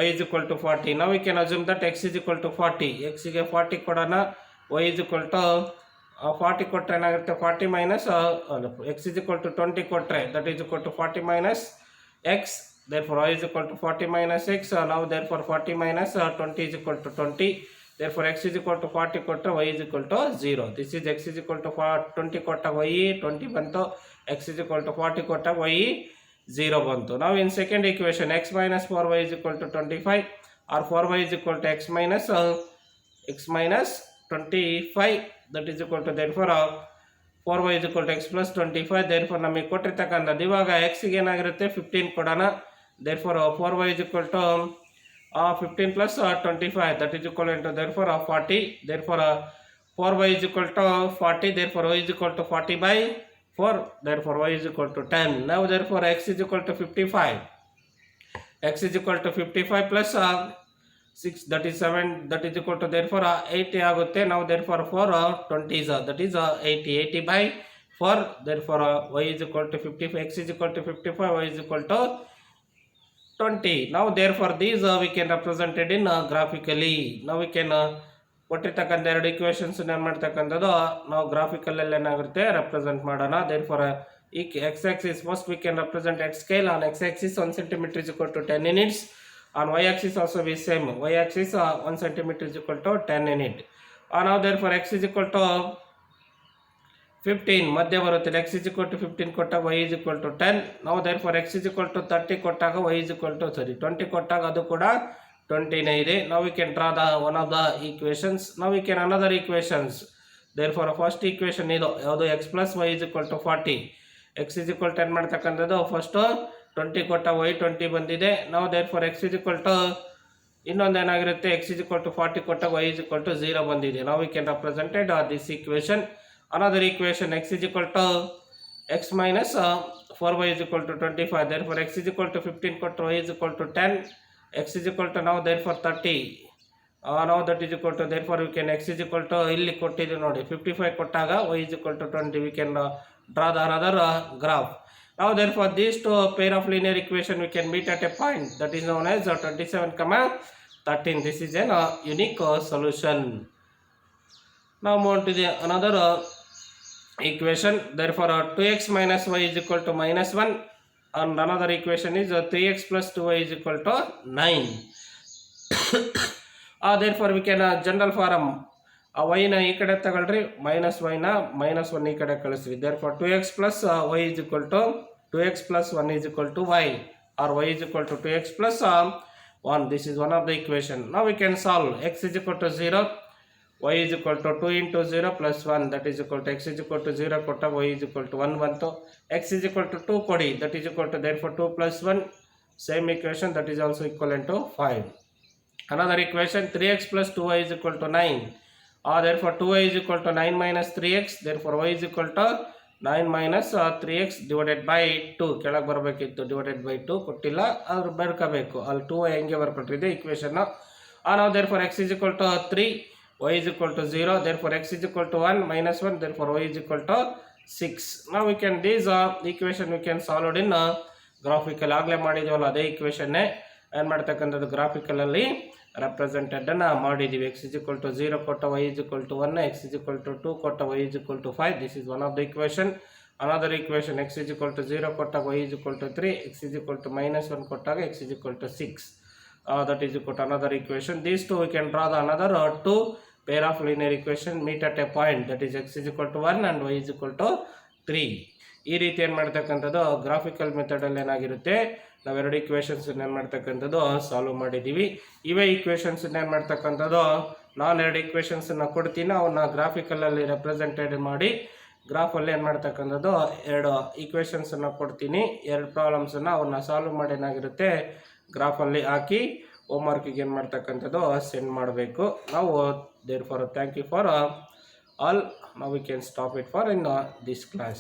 y is equal to 40. Now we can assume that x is equal to 40. x ಗೆ 40 ಕೊಡೋಣ, y is equal to 40 ಕೊಟ್ಟರೆ ಏನಾಗುತ್ತೆ 40 minus x is equal to 20 ಕೊಟ್ಟರೆ that is equal to 40 minus x. Therefore y is equal to 40 minus x. Now therefore 40 minus 20 is equal to 20. Therefore x is equal to 40 ಕೊಟ್ಟರೆ y is equal to 0. This is x is equal to 20 ಕೊಟ್ಟಾಗ y 20 ಬಂತು, x is equal to 40 ಕೊಟ್ಟಾಗ y 0 ಬಂತು. Now in second equation x minus 4y is equal to 25 or 4y is equal to x minus 25 that is equal to therefore 4y is equal to x plus 25. therefore ನಮಗೆ ಕೊಟ್ಟಿರ್ತಕ್ಕಂಥದ್ದು ಇವಾಗ x ಗೆ ಏನಾಗಿರುತ್ತೆ 15 ಕೊಡೋಣ. therefore 4y is equal to 15 plus 25 that is equal to therefore 40. therefore 4y is equal to 40. therefore y is equal to 40 by 4. therefore y is equal to 10. now therefore x is equal to 55. x is equal to 55 plus 6 that is 7 that is equal to therefore 80 ಆಗುತ್ತೆ. now therefore 4 20s that is 80 by 4. therefore y is equal to 55. x is equal to 55, y is equal to 20. now therefore these we can represented in graphically. now we can ಕೊಟ್ಟಿರ್ತಕ್ಕಂಥ ಎರಡು equations ಏನು ಮಾಡ್ತಕ್ಕಂಥದ್ದು ನಾವು ಗ್ರಾಫಿಕಲಲ್ಲಿ ಏನಾಗುತ್ತೆ represent ಮಾಡೋಣ. therefore ಈ x axis first we can represent at scale. on x axis 1 centimeter is equal to 10 units. on y axis also be same. y axis 1 centimeter is equal to 10 unit. Now therefore x is equal to 15 ಮಧ್ಯ ಬರುತ್ತದೆ. x is equal to 15 ಕೊಟ್ಟಾಗ y is equal to 10. ನಾವು therefore x is equal to 30 ಕೊಟ್ಟಾಗ y is equal to 20 ಕೊಟ್ಟಾಗ ಅದು ಕೂಡ 20 ಇದೆ. Now we can draw the one of the equations. Now we can another equations. Therefore first equation ಇದು ಯಾವುದು x plus y is equal to 40. x is equal to 10 ಮಾಡ್ತಕ್ಕಂಥದ್ದು first 20 ಕೊಟ್ಟ y 20 ಬಂದಿದೆ. ನಾವು therefore x is equal to ಇನ್ನೊಂದು ಏನಾಗಿರುತ್ತೆ x is equal to 40 ಕೊಟ್ಟಾಗ y is equal to 0 ಬಂದಿದೆ. Now we can represented this equation. Another equation x is equal to x minus 4y is equal to 25. Therefore x is equal to 15 ಕೊಟ್ಟು y is equal to 10. x is equal to now therefore 30. Now that is equal to therefore we can x is equal to ಇಲ್ಲಿ ಕೊಟ್ಟಿದೆ ನೋಡಿ 55 ಕೊಟ್ಟಾಗ y is equal to 20. We can draw the another graph. Now therefore these two pair of linear equation we can meet at a point that is known as 27, 13. This is an unique solution. Now move on to the another equation. Therefore 2x minus y is equal to minus 1, and another equation is 3x plus 2y is equal to 9. Therefore we can general form y ನ ಈ ಕಡೆ ತಗೊಳ್ರಿ, minus y ನ minus 1 ಈ ಕಡೆ ಕಳಿಸ್ರಿ. therefore 2x plus y is equal to 2x plus 1 is equal to y, or y is equal to 2x plus 1. This is one of the equation. Now we can solve. X is equal to 0, y is equal to 2 into 0 plus 1, that is equal to x is equal to 0 ಕೊಟ್ಟ y is equal to 1 ಬಂತು. x is equal to 2 ಕೊಡಿ, that is equal to therefore 2 plus 1, same equation, that is also equivalent to 5. Another equation 3x plus 2y is equal to 9. Therefore 2y is equal to 9 minus 3x, therefore y is equal to 9 minus 3x divided by 2. ಕೆಳಗೆ ಬರಬೇಕಿತ್ತು, divided by 2 ಕೊಟ್ಟಿಲ್ಲ, ಆದ್ರೆ ಬರ್ಕೋಬೇಕು. ಅಲ್ಲಿ 2y ಹೆಂಗೆ ಬರ್ಕೊಟ್ಟಿದೆ equation. Now therefore x is equal to 3, y is equal to 0, therefore x is equal to 1 minus 1, therefore y is equal to 6. Now we can these equation we can solve it in graphical. ಆಗಲೇ ಮಾಡಿದೀವಲ್ಲ ಅದೇ equation ಏನು ಮಾಡ್ತಕ್ಕಂಥದ್ದು graphical ಅಲ್ಲಿ represented ಅನ್ನ ಮಾಡಿದೀವಿ. x is equal to 0 ಕೊಟ್ಟ y is equal to 1, x is equal to 2 ಕೊಟ್ಟ y is equal to 5. This is one of the equation. Another equation x is equal to 0 ಕೊಟ್ಟಾಗ y is equal to 3, x is equal to minus 1 ಕೊಟ್ಟಾಗ x is equal to 6. That is equal to another equation. These two we can draw the another two pair of linear equation meet at a point, that is x is equal to 1 and y is equal to 3. ಈ ರೀತಿ ಏನು ಮಾಡ್ತಕ್ಕಂಥದ್ದು graphical ಮೆಥಡಲ್ಲಿ ಏನಾಗಿರುತ್ತೆ, ನಾವೆರಡು equations ಏನು ಮಾಡ್ತಕ್ಕಂಥದ್ದು solve ಮಾಡಿದ್ದೀವಿ. ಇವೇ equations ಏನು ಮಾಡ್ತಕ್ಕಂಥದ್ದು ನಾನು ಎರಡು ಈಕ್ವೇಷನ್ಸನ್ನು ಕೊಡ್ತೀನಿ, ಅವನ್ನ ಗ್ರಾಫಿಕಲಲ್ಲಿ ರೆಪ್ರೆಸೆಂಟೆಡ್ ಮಾಡಿ ಗ್ರಾಫಲ್ಲಿ ಏನು ಮಾಡ್ತಕ್ಕಂಥದ್ದು ಎರಡು ಈಕ್ವೇಷನ್ಸನ್ನು ಕೊಡ್ತೀನಿ, ಎರಡು ಪ್ರಾಬ್ಲಮ್ಸನ್ನು ಅವನ್ನ ಸಾಲ್ವ್ ಮಾಡಿ ಏನಾಗಿರುತ್ತೆ ಗ್ರಾಫಲ್ಲಿ ಹಾಕಿ ಹೋಮ್ವರ್ಕಿಗೆ ಏನು ಮಾಡ್ತಕ್ಕಂಥದ್ದು ಸೆಂಡ್ ಮಾಡಬೇಕು ನಾವು. therefore thank you for all. Now we can stop it for in this class.